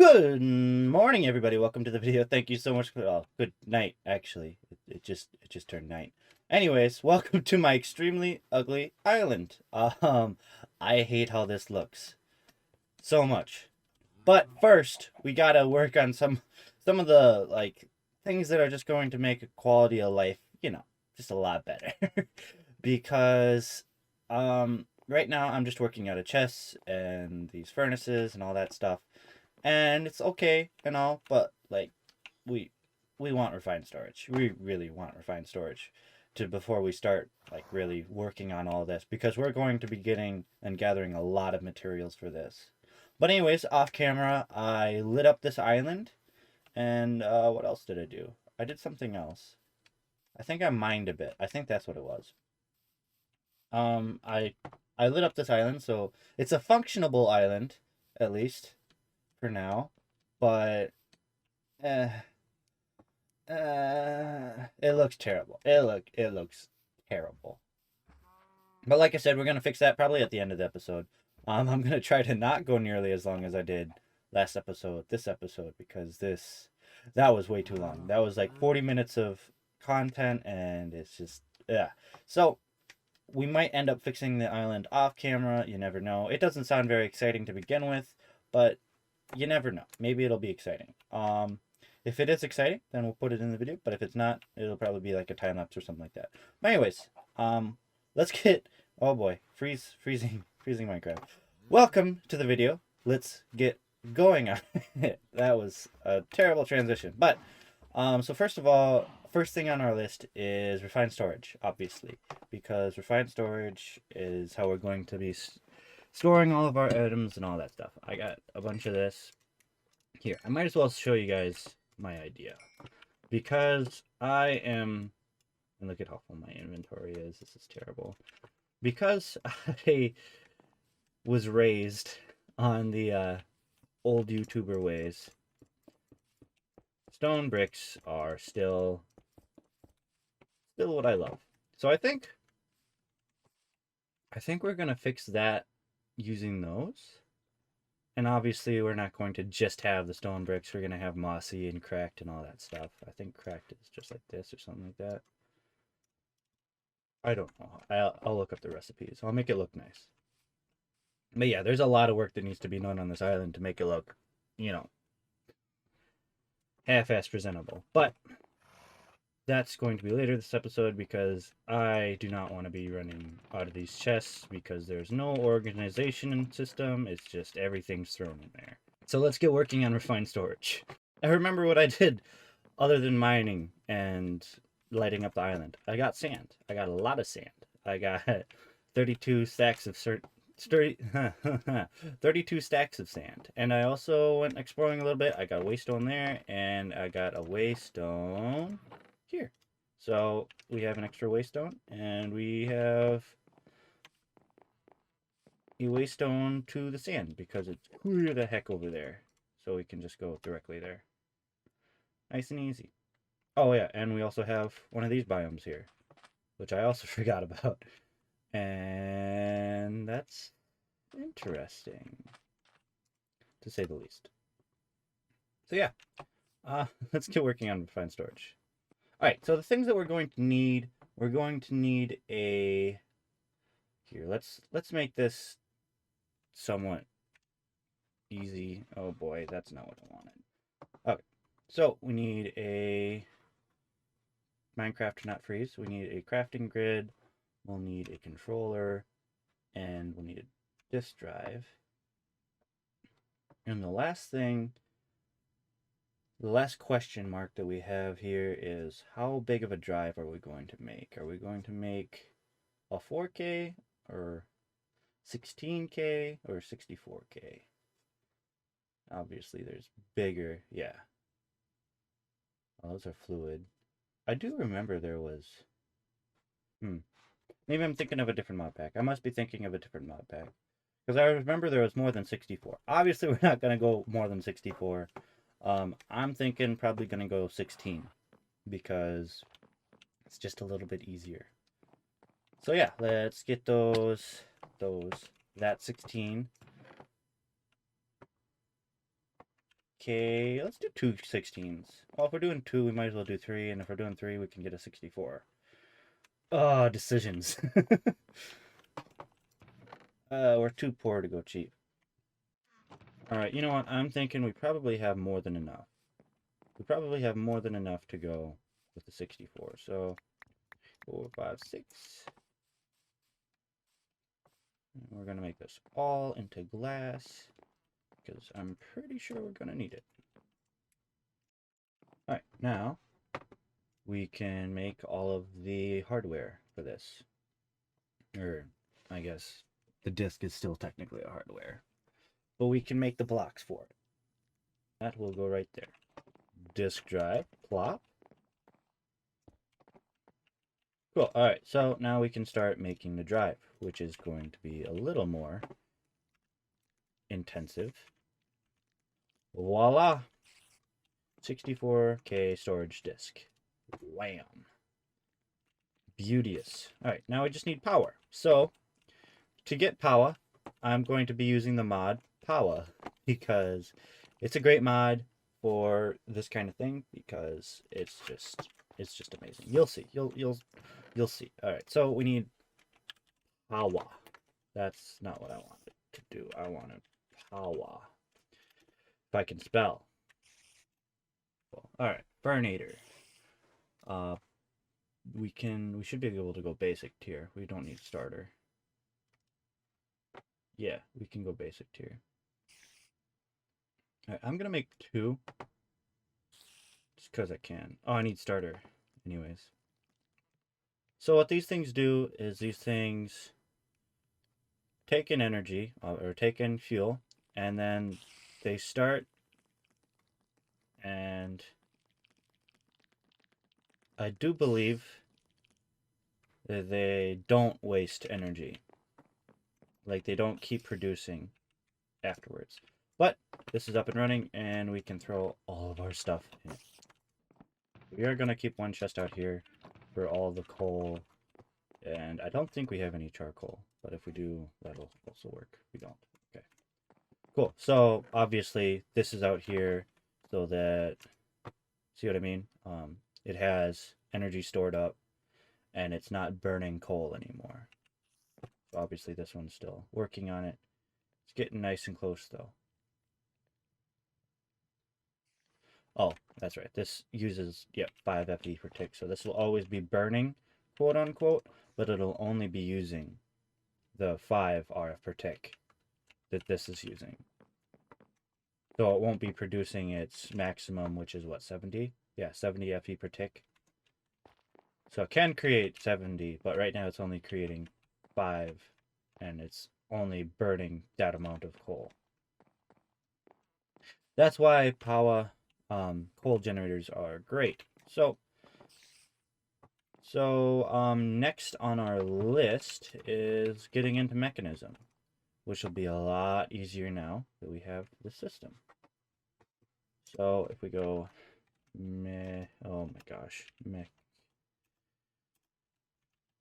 Good morning, everybody. Welcome to the video. Thank you so much for good night. Actually, it just turned night. Anyways, welcome to my extremely ugly island. I hate how this looks so much. But first, we gotta work on some of the things that are just going to make a quality of life, just a lot better. Because right now I'm just working out of chests and these furnaces and all that stuff. And it's okay and all, but we want refined storage. We really want refined storage to before we start really working on all this, because we're going to be getting and gathering a lot of materials for this. But anyways, off camera, I lit up this island, and what else did I do? I did something else. I think I mined a bit. I think that's what it was. I lit up this island, so it's a functionable island, at least for now, but it looks terrible. It looks terrible. But like I said, we're gonna fix that probably at the end of the episode. I'm gonna try to not go nearly as long as I did last episode, this episode, because that was way too long. That was like 40 minutes of content, and it's just So we might end up fixing the island off camera. You never know. It doesn't sound very exciting to begin with, but you never know. Maybe it'll be exciting. If it is exciting, then we'll put it in the video. But if it's not, it'll probably be like a time lapse or something like that. But anyways, let's get. Oh boy, freezing Minecraft. Welcome to the video. Let's get going on it. That was a terrible transition. But so first of all, first thing on our list is refined storage, obviously, because refined storage is how we're going to be storing all of our items and all that stuff. I got a bunch of this here. I might as well show you guys my idea, because I am, and look at how full my inventory is. This is terrible. Because I was raised on the old YouTuber ways, stone bricks are still what I love. So I think we're gonna fix that using those. And obviously we're not going to just have the stone bricks. We're going to have mossy and cracked and all that stuff. I think cracked is just like this or something like that. I don't know. I'll look up the recipes. I'll make it look nice. But yeah, there's a lot of work that needs to be done on this island to make it look, half-assed presentable. But that's going to be later this episode, because I do not want to be running out of these chests, because there's no organization system. It's just everything's thrown in there. So let's get working on refined storage. I remember what I did other than mining and lighting up the island. I got sand. I got a lot of sand. I got 32 stacks of 32 stacks of sand. And I also went exploring a little bit. I got a waystone there, and I got a waystone here. So we have an extra waystone, and we have a waystone to the sand, because it's clear the heck over there. So we can just go directly there. Nice and easy. Oh yeah, and we also have one of these biomes here, which I also forgot about. And that's interesting, to say the least. So yeah, let's get working on refined storage. Alright, so the things that we're going to need a... Here, let's make this somewhat easy. Oh boy, that's not what I wanted. Okay, so we need a Minecraft not freeze. We need a crafting grid. We'll need a controller, and we'll need a disk drive. And the last question mark that we have here is, how big of a drive are we going to make? Are we going to make a 4K or 16K or 64K? Obviously there's bigger. Yeah. Oh, those are fluid. I do remember there was... Maybe I'm thinking of a different mod pack. I must be thinking of a different mod pack, because I remember there was more than 64. Obviously we're not going to go more than 64. I'm thinking probably going to go 16, because it's just a little bit easier. So yeah, let's get that 16 Okay, let's do 2 16s. Well, if we're doing 2, we might as well do 3, and if we're doing 3, we can get a 64. Oh, decisions. We're too poor to go cheap. Alright, you know what? I'm thinking we probably have more than enough. We probably have more than enough to go with the 64. So, 4, 5, 6. And we're going to make this all into glass, because I'm pretty sure we're going to need it. Alright, now we can make all of the hardware for this. Or, I guess, the disk is still technically a hardware. But we can make the blocks for it. That will go right there. Disk drive, plop. Cool, alright, so now we can start making the drive, which is going to be a little more intensive. Voila! 64K storage disk. Wham! Beauteous. Alright, now we just need power. So, to get power, I'm going to be using the mod Power, because it's a great mod for this kind of thing, because it's just amazing. You'll see. You'll see. Alright, so we need power. That's not what I wanted to do. I wanted power. If I can spell. Well, alright, Burnator. We should be able to go basic tier. We don't need starter. Yeah, we can go basic tier. Alright, I'm gonna make 2. Just because I can. Oh, I need starter. Anyways. So what these things do is these things take in energy, or take in fuel, and then they start, and I do believe that they don't waste energy. Like, they don't keep producing afterwards. But this is up and running, and we can throw all of our stuff in. We are going to keep one chest out here for all the coal, and I don't think we have any charcoal, but if we do, that'll also work. We don't. Okay. Cool. So, obviously, this is out here so that, see what I mean? It has energy stored up, and it's not burning coal anymore. So obviously, this one's still working on it. It's getting nice and close, though. Oh, that's right. This uses, 5 FE per tick. So this will always be burning, quote unquote, but it'll only be using the 5 RF per tick that this is using. So it won't be producing its maximum, which is what, 70? Yeah, 70 FE per tick. So it can create 70, but right now it's only creating 5, and it's only burning that amount of coal. That's why power coal generators are great. So next on our list is getting into Mekanism, which will be a lot easier now that we have the system. So if we go oh my gosh,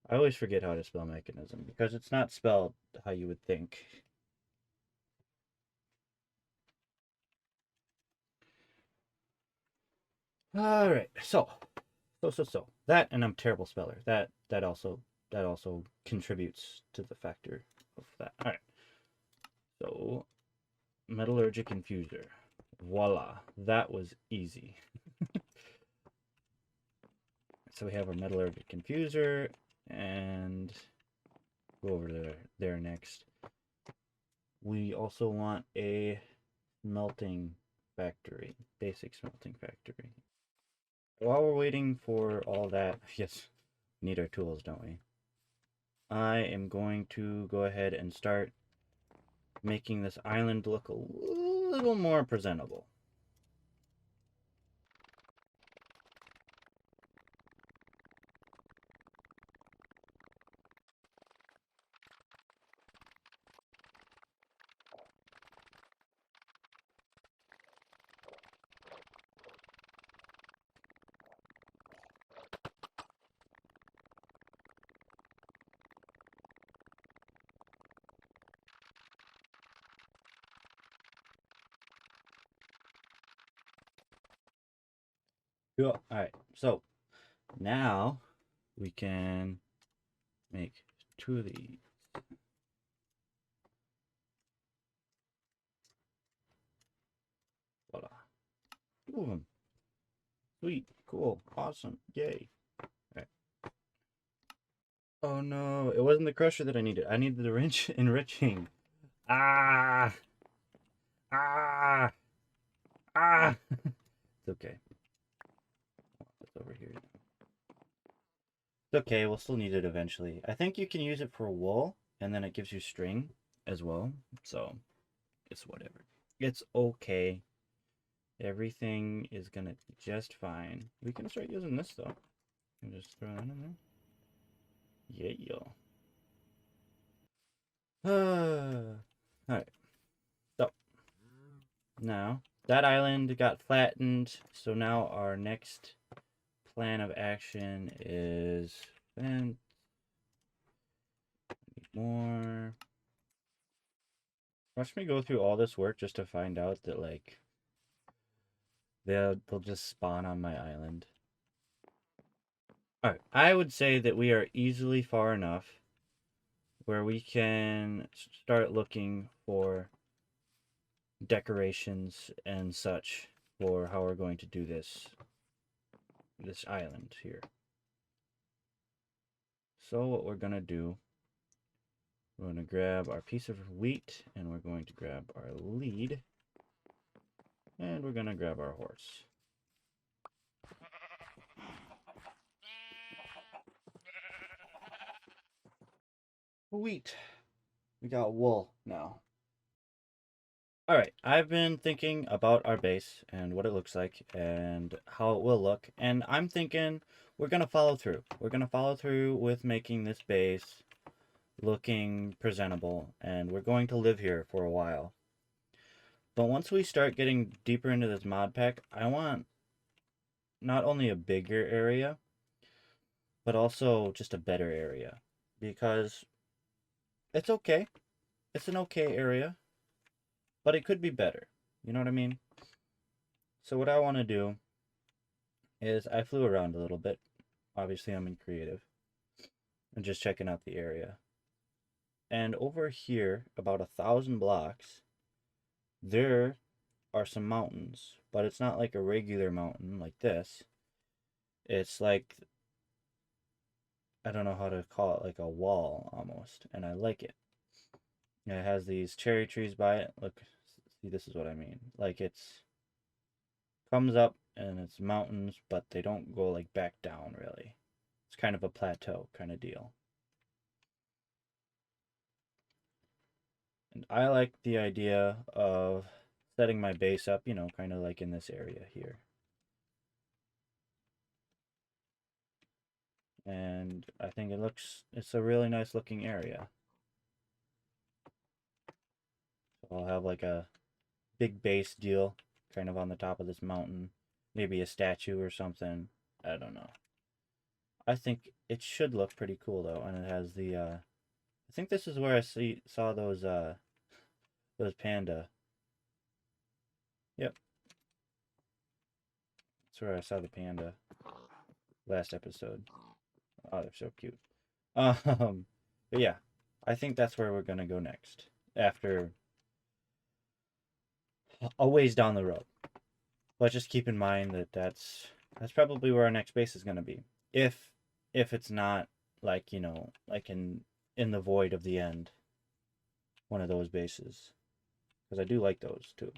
I always forget how to spell Mekanism because it's not spelled how you would think. All right, so that, and I'm a terrible speller. That also contributes to the factor of that. All right, so metallurgic infuser, voila, that was easy. So we have our metallurgic infuser, and go over there next. We also want a smelting factory, basic smelting factory. While we're waiting for all that, yes, we need our tools, don't we? I am going to go ahead and start making this island look a little more presentable. Cool. All right. So now we can make 2 of these. Voila. 2 of them. Sweet. Cool. Awesome. Yay. All right. Oh no, it wasn't the crusher that I needed. I needed the enriching. Ah! Ah! Ah! It's okay. It's over here. It's okay, we'll still need it eventually. I think you can use it for wool, and then it gives you string as well. So, it's whatever. It's okay. Everything is gonna be just fine. We can start using this though. And just throw that in there. Yeah, yo. Alright. So, now, that island got flattened, so now our next plan of action is fence. More. Watch me go through all this work just to find out that, like, they'll just spawn on my island. Alright, I would say that we are easily far enough where we can start looking for decorations and such for how we're going to do this island here. So what we're gonna do, we're gonna grab our piece of wheat and we're going to grab our lead and we're gonna grab our horse. Wheat. We got wool now. Alright, I've been thinking about our base and what it looks like and how it will look, and I'm thinking we're going to follow through. We're going to follow through with making this base looking presentable, and we're going to live here for a while. But once we start getting deeper into this mod pack, I want not only a bigger area, but also just a better area, because it's okay. It's an okay area. But it could be better. You know what I mean? So what I want to do is I flew around a little bit. Obviously, I'm in creative. And just checking out the area. And over here, about 1,000 blocks, there are some mountains. But it's not like a regular mountain like this. It's like, I don't know how to call it, like a wall almost. And I like it. It has these cherry trees by it. Look, see, this is what I mean. Like it's comes up and it's mountains, but they don't go like back down really. It's kind of a plateau kind of deal. And I like the idea of setting my base up, you know, kind of like in this area here. And I think it's a really nice looking area. So I'll have like a big base deal kind of on the top of this mountain. Maybe a statue or something. I don't know. I think it should look pretty cool though, and it has the I think this is where I saw those panda. Yep. That's where I saw the panda last episode. Oh, they're so cute. But yeah, I think that's where we're gonna go next. After a ways down the road. But just keep in mind that that's probably where our next base is gonna be. If it's not like, you know, like in the void of the end, one of those bases. Because I do like those too.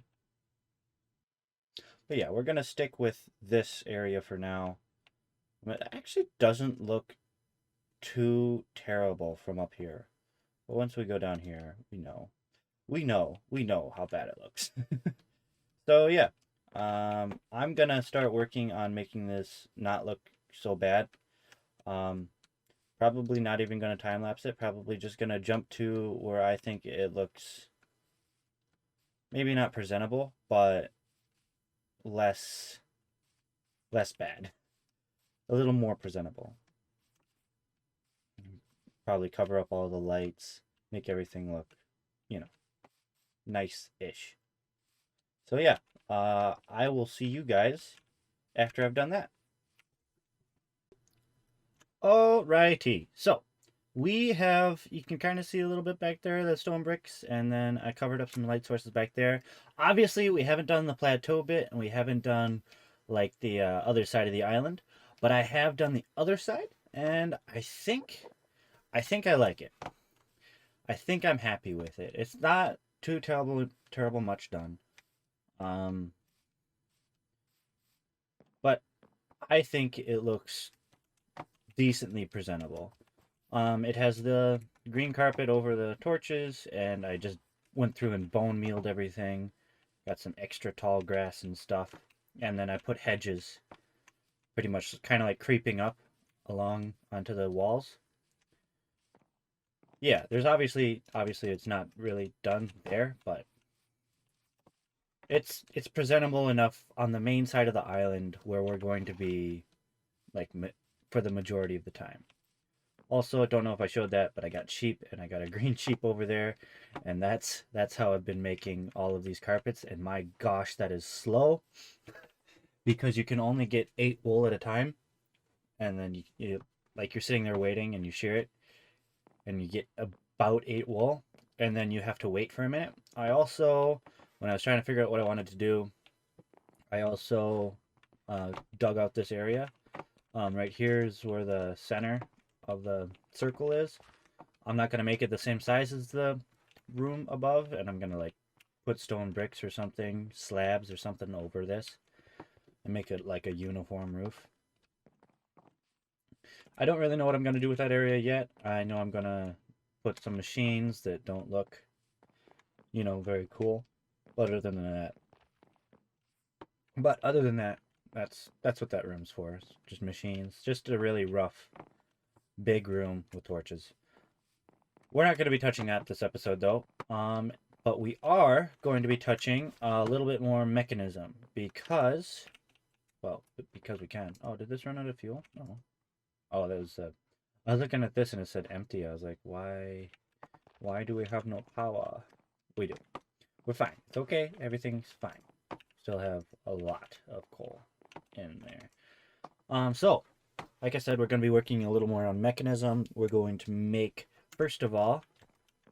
But yeah, we're gonna stick with this area for now. It actually doesn't look too terrible from up here. But once we go down here, we know how bad it looks. So yeah, I'm gonna start working on making this not look so bad. Probably not even gonna time lapse it. Probably just gonna jump to where I think it looks maybe not presentable, but less bad. A little more presentable. Probably cover up all the lights, make everything look, you know, nice-ish. So yeah, I will see you guys after I've done that. Alrighty, so we have, you can kind of see a little bit back there, the stone bricks, and then I covered up some light sources back there. Obviously, we haven't done the plateau bit, and we haven't done like the other side of the island, but I have done the other side, and I think I like it. I think I'm happy with it. It's not too terrible much done. But I think it looks decently presentable. It has the green carpet over the torches, and I just went through and bone mealed everything. Got some extra tall grass and stuff. And then I put hedges, pretty much kind of like creeping up along onto the walls. Yeah, there's obviously it's not really done there, but it's presentable enough on the main side of the island where we're going to be like for the majority of the time. Also, don't know if I showed that, but I got sheep, and I got a green sheep over there, and that's how I've been making all of these carpets. And my gosh, that is slow, because you can only get 8 wool at a time, and then you like you're sitting there waiting, and you shear it, and you get about 8 wool, and then you have to wait for a minute. I also, when I was trying to figure out what I wanted to do, I also dug out this area. Right here is where the center of the circle is. I'm not going to make it the same size as the room above, and I'm going to like put stone bricks or something, slabs or something over this, and make it like a uniform roof. I don't really know what I'm going to do with that area yet. I know I'm going to put some machines that don't look, you know, very cool. Other than that, that's what that room's for. It's just machines, just a really rough, big room with torches. We're not going to be touching that this episode, though. But we are going to be touching a little bit more Mekanisim because, well, because we can. Oh, did this run out of fuel? No. Oh, that was. I was looking at this and it said empty. I was like, why? Why do we have no power? We do. We're fine. It's okay. Everything's fine. Still have a lot of coal in there. So, like I said, we're going to be working a little more on Mekanisim. We're going to make, first of all,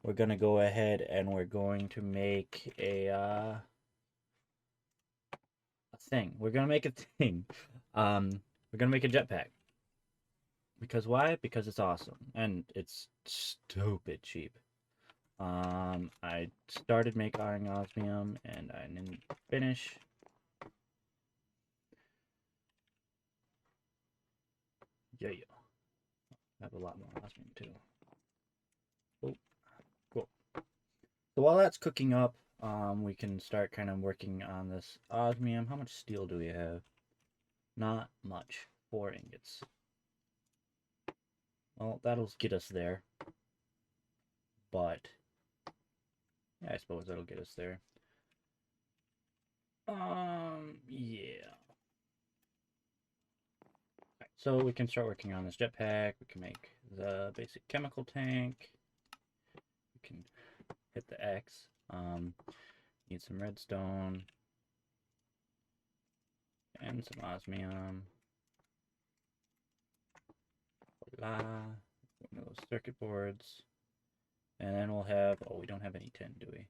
we're going to go ahead and we're going to make a thing. We're going to make a thing. We're going to make a jetpack. Because why? Because it's awesome. And it's stupid cheap. I started making osmium and I didn't finish. Yeah. I have a lot more osmium too. Oh, cool. So while that's cooking up, we can start kind of working on this osmium. How much steel do we have? Not much. 4 ingots. Well, that'll get us there. But yeah, I suppose that'll get us there. Yeah. So we can start working on this jetpack. We can make the basic chemical tank. We can hit the X. Need some redstone and some osmium. Voila. One of those circuit boards. And then we'll have, oh, we don't have any tin, do we?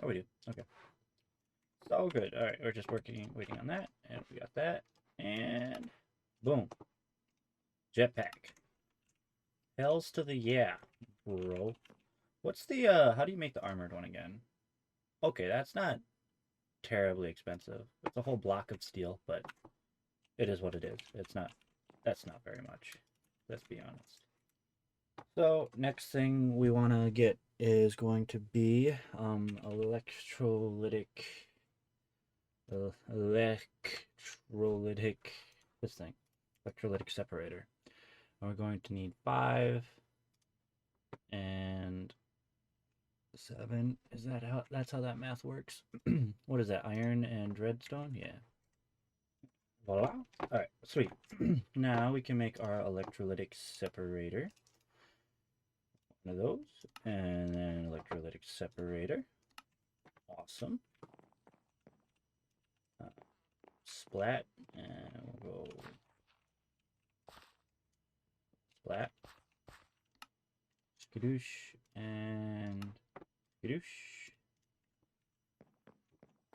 Oh, we do. Okay. So good. All right, we're just waiting on that, and we got that, and boom, jetpack. Hells to the yeah, bro. What's the how do you make the armored one again? Okay, that's not terribly expensive. It's a whole block of steel, but it is what it is. That's not very much. Let's be honest. So next thing we want to get is going to be electrolytic this thing, electrolytic separator. And we're going to need 5 and 7. Is that how, that's how that math works? What is that, iron and redstone? Yeah. Voila. Alright, sweet. Now we can make our electrolytic separator. One of those, and then electrolytic separator. Awesome. splat, and we'll go splat, skadoosh, and skadoosh.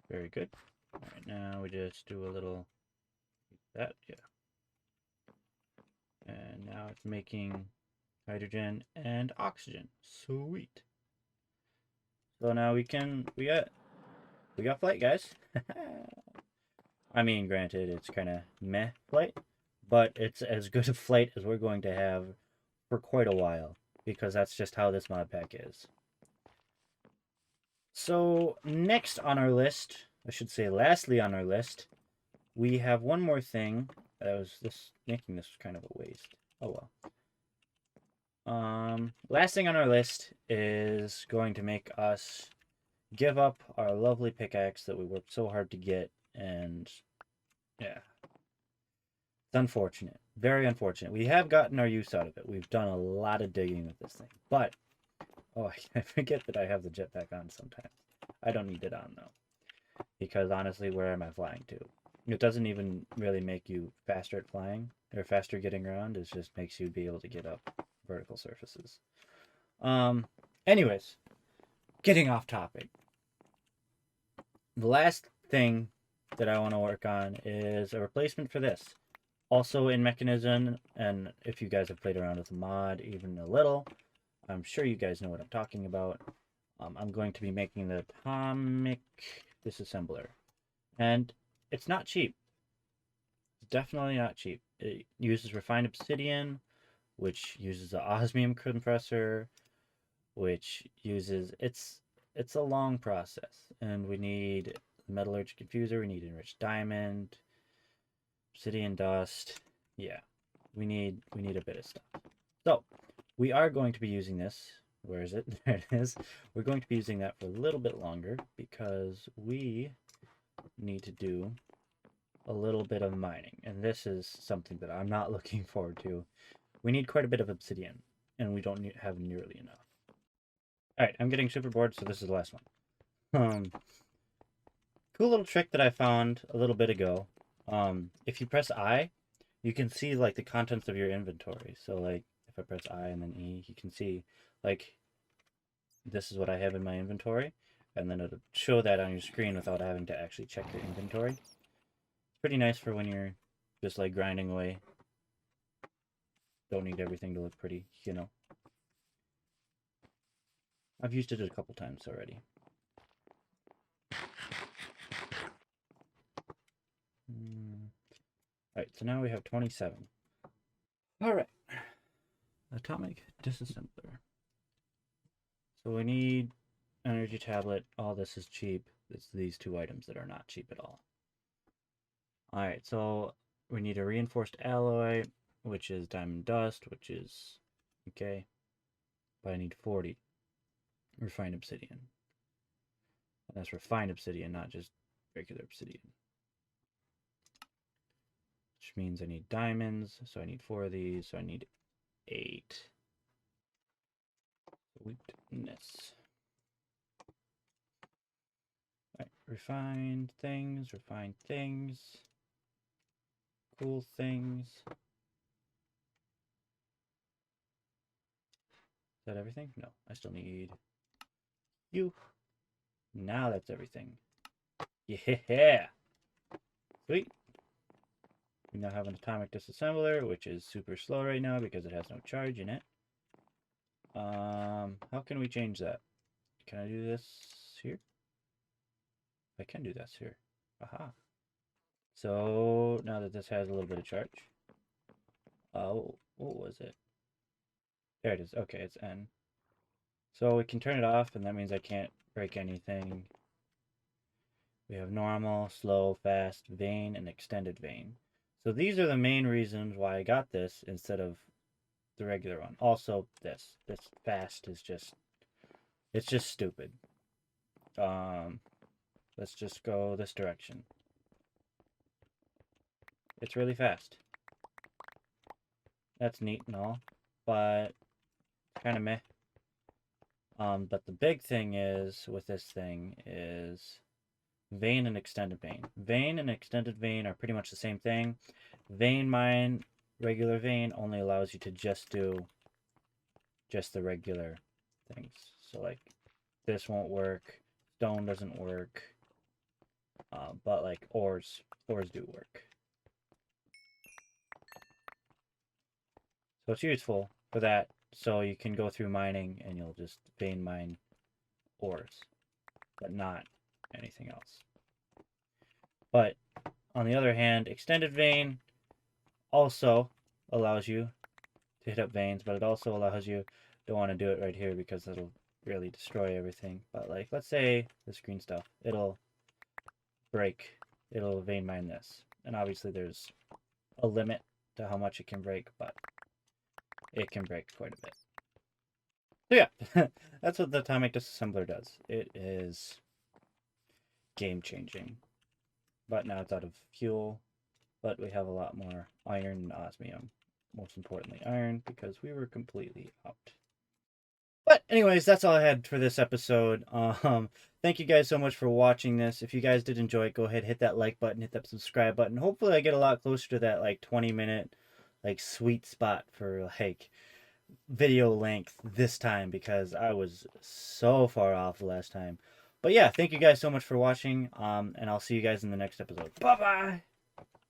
Very good. All right, now we just do a little that, yeah. And now it's making hydrogen and oxygen. Sweet. So now we got flight, guys. I mean, granted, it's kind of meh flight, but it's as good a flight as we're going to have for quite a while, because that's just how this mod pack is. So next on our list, I should say lastly on our list, we have one more thing. Making this kind of a waste. Oh well. Last thing on our list is going to make us give up our lovely pickaxe that we worked so hard to get, and yeah. It's unfortunate. Very unfortunate. We have gotten our use out of it. We've done a lot of digging with this thing. But, oh, I forget that I have the jetpack on sometimes. I don't need it on, though. Because, honestly, where am I flying to? It doesn't even really make you faster at flying, or faster getting around. It just makes you be able to get up vertical surfaces. Anyways, getting off topic. The last thing that I want to work on is a replacement for this. Also in Mekanisim, and if you guys have played around with the mod even a little, I'm sure you guys know what I'm talking about. I'm going to be making the atomic disassembler. And it's not cheap. It's definitely not cheap. It uses refined obsidian, which uses the osmium compressor, which uses... It's a long process. And we need metallurgic infuser, we need enriched diamond, obsidian dust. Yeah, we need a bit of stuff. So we are going to be using this. Where is it? There it is. We're going to be using that for a little bit longer because we need to do a little bit of mining, and this is something that I'm not looking forward to. We need quite a bit of obsidian, and we don't have nearly enough. All right, I'm getting super bored, so this is the last one. Cool little trick that I found a little bit ago. If you press I, you can see like the contents of your inventory. So like if I press I and then E, you can see like this is what I have in my inventory, and then it'll show that on your screen without having to actually check your inventory. It's pretty nice for when you're just like grinding away. Don't need everything to look pretty, you know. I've used it a couple times already. Alright, so now we have 27. Alright. Atomic disassembler. So we need energy tablet. All this is cheap. It's these two items that are not cheap at all. Alright, so we need a reinforced alloy, which is diamond dust, which is okay. But I need 40 refined obsidian. And that's refined obsidian, not just regular obsidian. Which means I need diamonds, so I need 4 of these, so I need 8. Sweetness. Alright, refined things, cool things. Is that everything? No, I still need you. Now that's everything. Yeah! Sweet. We now have an atomic disassembler, which is super slow right now because it has no charge in it. How can we change that? Can I do this here? I can do this here. Aha. So now that this has a little bit of charge. Oh, what was it? There it is. Okay, it's N. So we can turn it off, and that means I can't break anything. We have normal, slow, fast, vein, and extended vein. So these are the main reasons why I got this instead of the regular one. Also, this fast is just, it's just stupid. Let's just go this direction. It's really fast. That's neat and all, but kind of meh. But the big thing is with this thing is Vein and extended vein. Vein and extended vein are pretty much the same thing. Vein mine, regular vein, only allows you to just do just the regular things. So like this won't work, stone doesn't work, but like ores do work. So it's useful for that. So you can go through mining and you'll just vein mine ores, but not anything else. But on the other hand, extended vein also allows you to hit up veins, but it also allows you, don't want to do it right here because it'll really destroy everything. But like, let's say this green stuff, it'll vein mine this. And obviously there's a limit to how much it can break, but it can break quite a bit. So yeah, that's what the atomic disassembler does. It is game changing. But now it's out of fuel, but we have a lot more iron and osmium. Most importantly, iron, because we were completely out. But anyways, that's all I had for this episode. Thank you guys so much for watching this. If you guys did enjoy it, go ahead, hit that like button, hit that subscribe button. Hopefully I get a lot closer to that like 20-minute like sweet spot for like video length this time, because I was so far off the last time. But yeah, thank you guys so much for watching, and I'll see you guys in the next episode. Bye-bye!